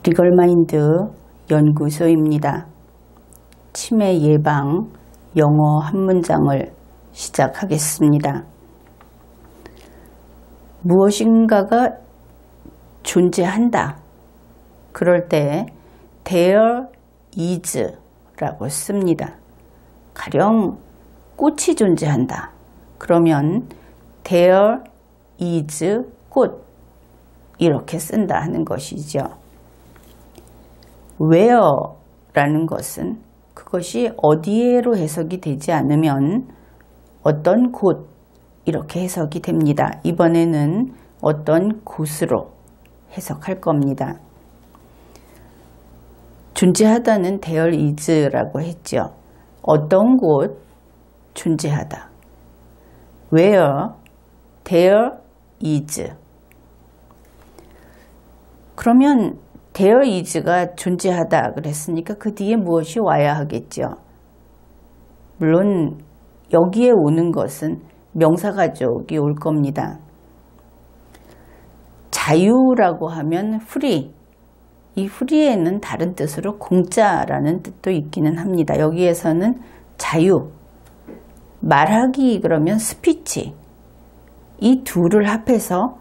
리걸마인드 연구소입니다. 치매 예방 영어 한 문장을 시작하겠습니다. 무엇인가가 존재한다. 그럴 때 there is 라고 씁니다. 가령 꽃이 존재한다. 그러면 there is 꽃 이렇게 쓴다 하는 것이죠. where 라는 것은 그것이 어디에로 해석이 되지 않으면 어떤 곳 이렇게 해석이 됩니다. 이번에는 어떤 곳으로 해석할 겁니다. 존재하다는 there is라고 했죠. 어떤 곳 존재하다. where there is. 그러면 there is가 존재하다 그랬으니까 그 뒤에 무엇이 와야 하겠죠. 물론 여기에 오는 것은 명사가족이 올 겁니다. 자유라고 하면 free. 이 free에는 다른 뜻으로 공짜라는 뜻도 있기는 합니다. 여기에서는 자유, 말하기 그러면 스피치. 이 둘을 합해서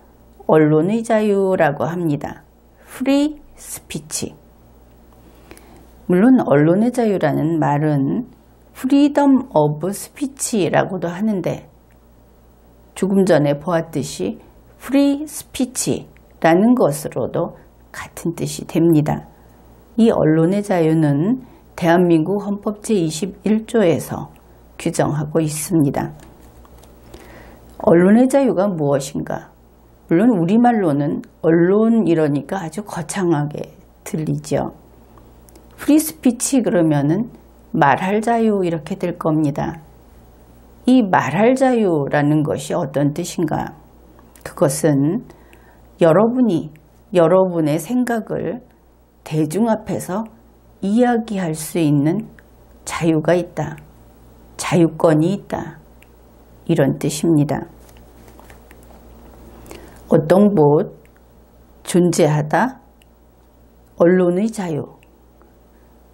언론의 자유라고 합니다. free 스피치. 물론 언론의 자유라는 말은 freedom of speech라고도 하는데 조금 전에 보았듯이 free speech라는 것으로도 같은 뜻이 됩니다. 이 언론의 자유는 대한민국 헌법 제21조에서 규정하고 있습니다. 언론의 자유가 무엇인가? 물론 우리말로는 언론 이러니까 아주 거창하게 들리죠. 프리 스피치 그러면은 말할 자유 이렇게 될 겁니다. 이 말할 자유라는 것이 어떤 뜻인가? 그것은 여러분이 여러분의 생각을 대중 앞에서 이야기할 수 있는 자유가 있다. 자유권이 있다. 이런 뜻입니다. 어떤 곳 존재하다. 언론의 자유.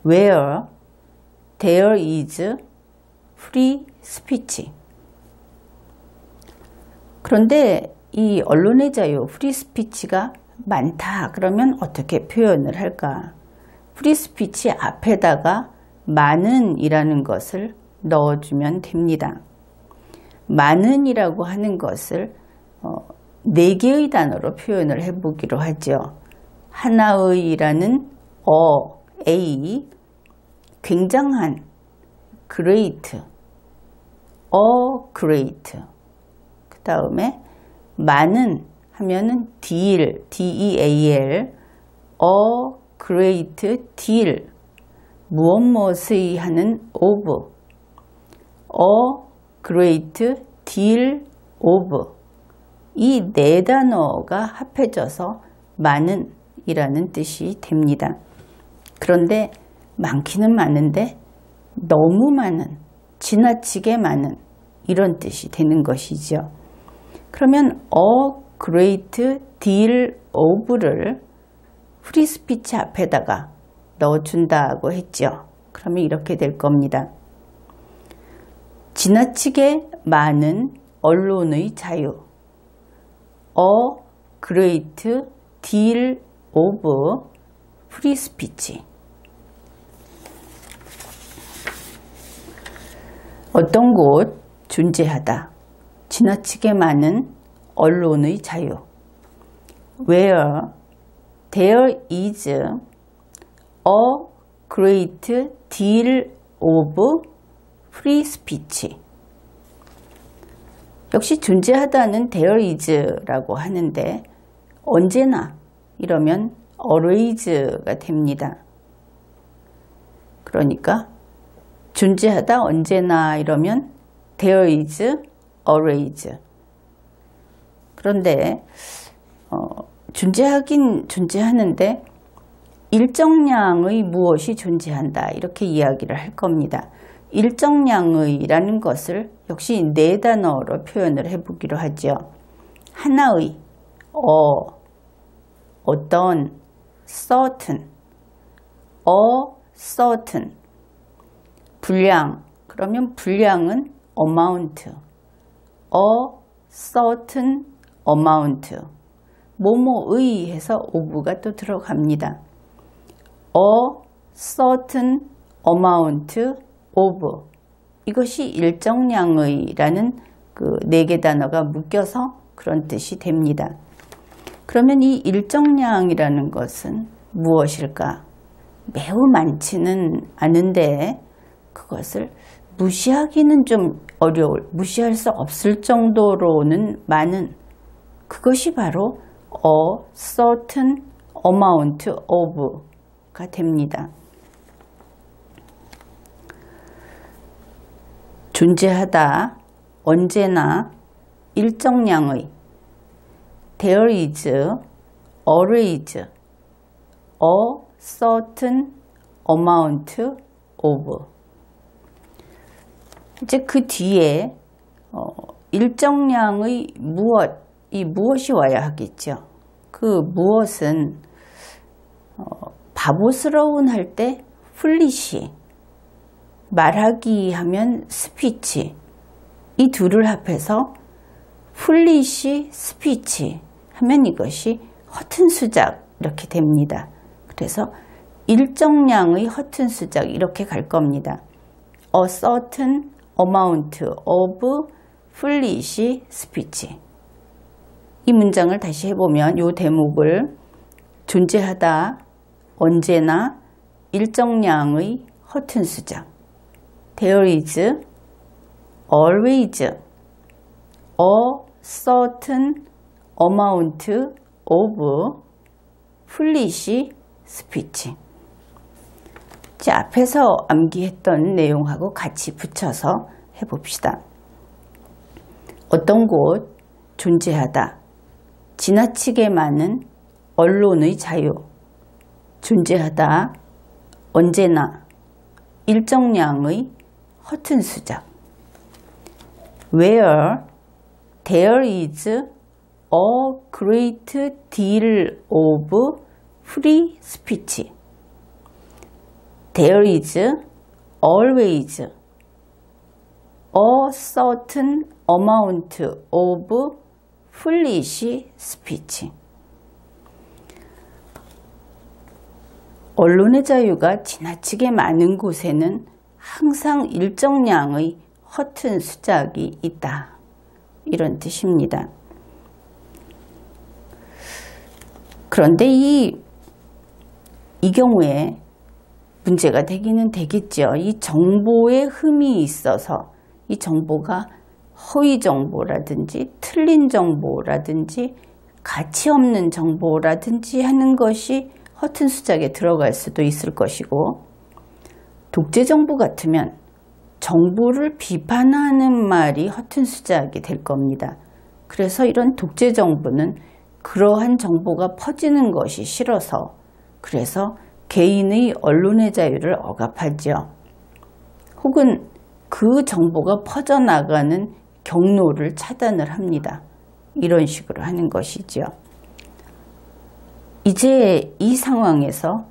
where there is free speech. 그런데 이 언론의 자유, free speech가 많다. 그러면 어떻게 표현을 할까? free speech 앞에다가 많은 이라는 것을 넣어주면 됩니다. 많은 이라고 하는 것을 4개의 단어로 표현을 해보기로 하죠. 하나의 라는 A, 굉장한, great, great. 그 다음에 많은 하면은 deal, D-E-A-L, great deal, 무엇무엇의 하는 of, great deal of. 이 4단어가 합해져서 많은 이라는 뜻이 됩니다. 그런데 많기는 많은데 너무 많은, 지나치게 많은 이런 뜻이 되는 것이죠. 그러면 great deal of를 free speech 앞에다가 넣어준다고 했죠. 그러면 이렇게 될 겁니다. 지나치게 많은 언론의 자유. great deal of free speech. 어떤 곳 존재하다. 지나치게 많은 언론의 자유. where there is a great deal of free speech. 역시 존재하다는 there is라고 하는데 언제나 이러면 always가 됩니다. 그러니까 존재하다 언제나 이러면 there is always. 그런데 존재하긴 존재하는데 일정량의 무엇이 존재한다 이렇게 이야기를 할 겁니다. 일정량의 라는 것을 역시 4단어로 표현을 해보기로 하죠. 하나의, 어떤, certain, certain. 분량, 그러면 분량은 amount, certain amount. 뭐뭐의 해서 of가 또 들어갑니다. certain amount of. 이것이 일정량의 라는 그 4개 단어가 묶여서 그런 뜻이 됩니다. 그러면 이 일정량이라는 것은 무엇일까? 매우 많지는 않은데 그것을 무시하기는 좀 어려울, 무시할 수 없을 정도로는 많은, 그것이 바로 a certain amount of가 됩니다. 존재하다, 언제나, 일정량의. There is always a certain amount of. 이제 그 뒤에 일정량의 무엇, 이 무엇이 와야 하겠죠. 그 무엇은 바보스러운 할 때 foolish, 말하기 하면 스피치, 이 둘을 합해서 foolish speech 하면 이것이 허튼 수작 이렇게 됩니다. 그래서 일정량의 허튼 수작 이렇게 갈 겁니다. A certain amount of foolish speech. 이 문장을 다시 해보면 이 대목을 존재하다, 언제나, 일정량의 허튼 수작. There is always a certain amount of foolish speech. 자, 앞에서 암기했던 내용하고 같이 붙여서 해봅시다. 어떤 곳, 존재하다, 지나치게 많은 언론의 자유, 존재하다, 언제나, 일정량의 허튼 수작. Where there is a great deal of free speech, there is always a certain amount of foolish speech. 언론의 자유가 지나치게 많은 곳에는 항상 일정량의 허튼 수작이 있다. 이런 뜻입니다. 그런데 이 경우에 문제가 되기는 되겠죠. 이 정보에 흠이 있어서 이 정보가 허위 정보라든지 틀린 정보라든지 가치 없는 정보라든지 하는 것이 허튼 수작에 들어갈 수도 있을 것이고, 독재 정부 같으면 정부를 비판하는 말이 허튼 수작이 될 겁니다. 그래서 이런 독재 정부는 그러한 정보가 퍼지는 것이 싫어서, 그래서 개인의 언론의 자유를 억압하죠. 혹은 그 정보가 퍼져나가는 경로를 차단을 합니다. 이런 식으로 하는 것이죠. 이제 이 상황에서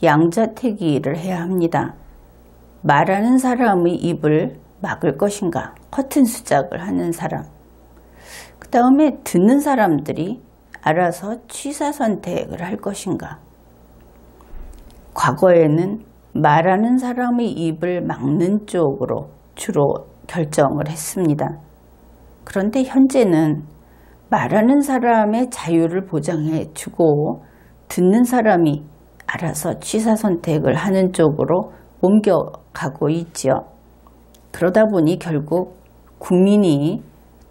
양자택일을 해야 합니다. 말하는 사람의 입을 막을 것인가, 허튼 수작을 하는 사람. 그 다음에 듣는 사람들이 알아서 취사선택을 할 것인가. 과거에는 말하는 사람의 입을 막는 쪽으로 주로 결정을 했습니다. 그런데 현재는 말하는 사람의 자유를 보장해 주고 듣는 사람이 알아서 취사선택을 하는 쪽으로 옮겨가고 있죠. 그러다 보니 결국 국민이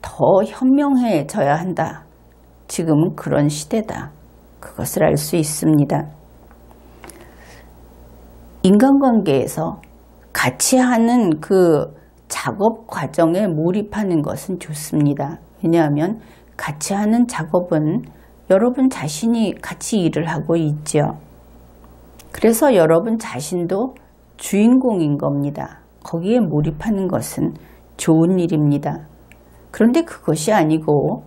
더 현명해져야 한다. 지금은 그런 시대다. 그것을 알 수 있습니다. 인간관계에서 같이 하는 그 작업 과정에 몰입하는 것은 좋습니다. 왜냐하면 같이 하는 작업은 여러분 자신이 같이 일을 하고 있죠. 그래서 여러분 자신도 주인공인 겁니다. 거기에 몰입하는 것은 좋은 일입니다. 그런데 그것이 아니고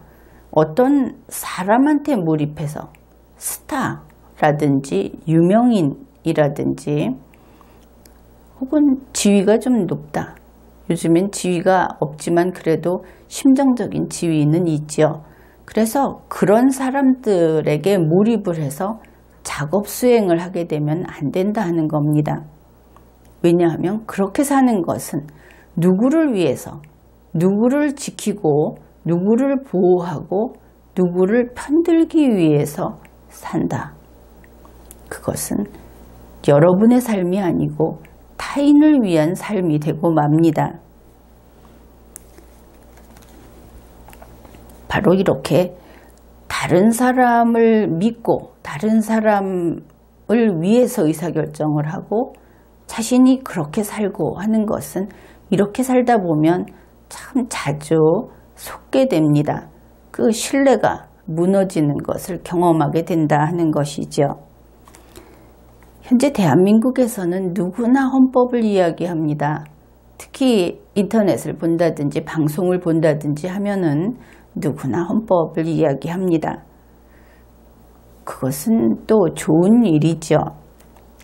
어떤 사람한테 몰입해서 스타, 라든지 유명인이라든지 혹은 지위가 좀 높다. 요즘엔 지위가 없지만 그래도 심정적인 지위는 있죠. 그래서 그런 사람들에게 몰입을 해서 작업 수행을 하게 되면 안 된다 하는 겁니다. 왜냐하면 그렇게 사는 것은 누구를 위해서, 누구를 지키고, 누구를 보호하고, 누구를 편들기 위해서 산다. 그것은 여러분의 삶이 아니고 타인을 위한 삶이 되고 맙니다. 바로 이렇게 다른 사람을 믿고 다른 사람을 위해서 의사결정을 하고 자신이 그렇게 살고 하는 것은 이렇게 살다 보면 참 자주 속게 됩니다. 그 신뢰가 무너지는 것을 경험하게 된다 하는 것이죠. 현재 대한민국에서는 누구나 헌법을 이야기합니다. 특히 인터넷을 본다든지 방송을 본다든지 하면은 누구나 헌법을 이야기합니다. 그것은 또 좋은 일이죠.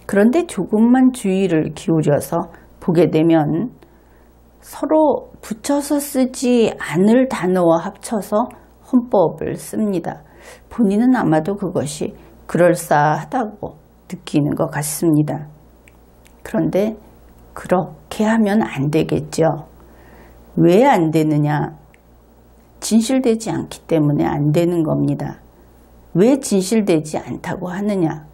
그런데 조금만 주의를 기울여서 보게 되면 서로 붙여서 쓰지 않을 단어와 합쳐서 헌법을 씁니다. 본인은 아마도 그것이 그럴싸하다고 느끼는 것 같습니다. 그런데 그렇게 하면 안 되겠죠. 왜 안 되느냐? 진실되지 않기 때문에 안 되는 겁니다. 왜 진실되지 않다고 하느냐?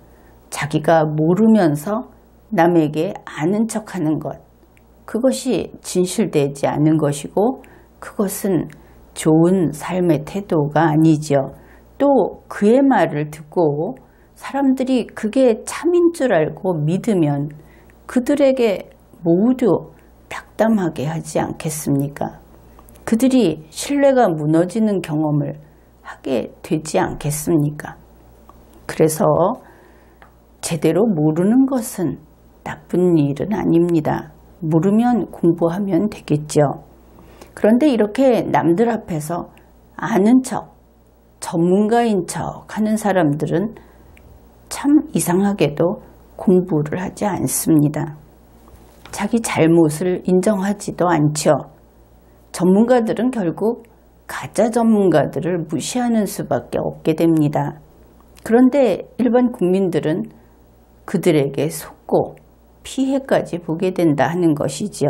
자기가 모르면서 남에게 아는 척하는 것, 그것이 진실되지 않은 것이고 그것은 좋은 삶의 태도가 아니죠. 또 그의 말을 듣고 사람들이 그게 참인 줄 알고 믿으면 그들에게 모두 낙담하게 하지 않겠습니까? 그들이 신뢰가 무너지는 경험을 하게 되지 않겠습니까? 그래서 제대로 모르는 것은 나쁜 일은 아닙니다. 모르면 공부하면 되겠죠. 그런데 이렇게 남들 앞에서 아는 척, 전문가인 척 하는 사람들은 참 이상하게도 공부를 하지 않습니다. 자기 잘못을 인정하지도 않죠. 전문가들은 결국 가짜 전문가들을 무시하는 수밖에 없게 됩니다. 그런데 일반 국민들은 그들에게 속고 피해까지 보게 된다 하는 것이죠.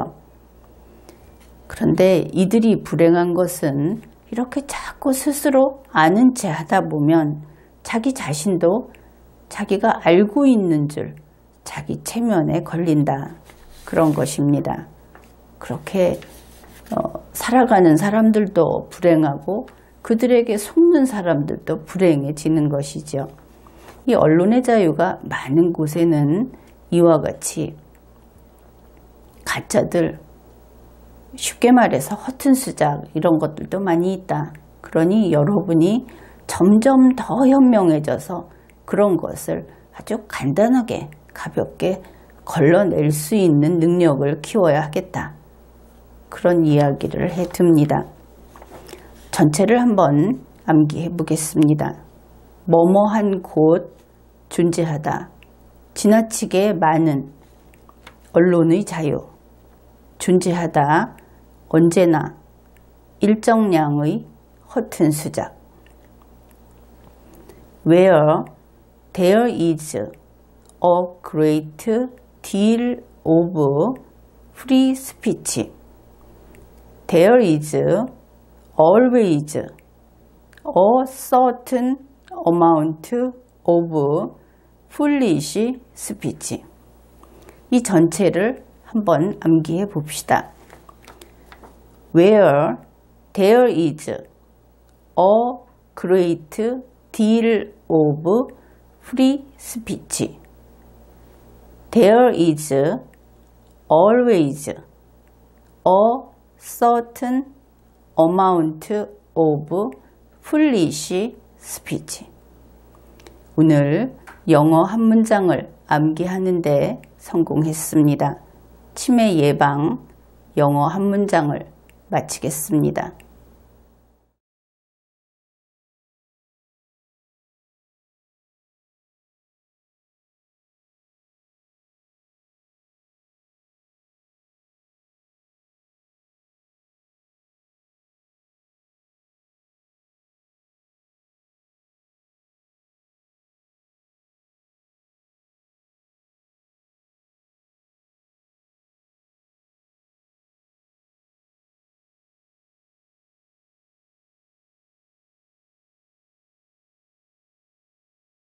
그런데 이들이 불행한 것은 이렇게 자꾸 스스로 아는 채 하다 보면 자기 자신도 자기가 알고 있는 줄 자기 체면에 걸린다. 그런 것입니다. 그렇게 살아가는 사람들도 불행하고 그들에게 속는 사람들도 불행해지는 것이죠. 이 언론의 자유가 많은 곳에는 이와 같이 가짜들, 쉽게 말해서 허튼 수작 이런 것들도 많이 있다. 그러니 여러분이 점점 더 현명해져서 그런 것을 아주 간단하게 가볍게 걸러낼 수 있는 능력을 키워야 하겠다. 그런 이야기를 해둡니다. 전체를 한번 암기해 보겠습니다. 뭐뭐한 곳 존재하다. 지나치게 많은 언론의 자유. 존재하다. 언제나 일정량의 허튼 수작. Where there is a great deal of free speech, there is always a certain amount of foolish speech. 이 전체를 한번 암기해 봅시다. Where there is a great deal of free speech, there is always a certain amount of foolish speech. 오늘 영어 한 문장을 암기하는데 성공했습니다. 치매 예방 영어 한 문장을 마치겠습니다.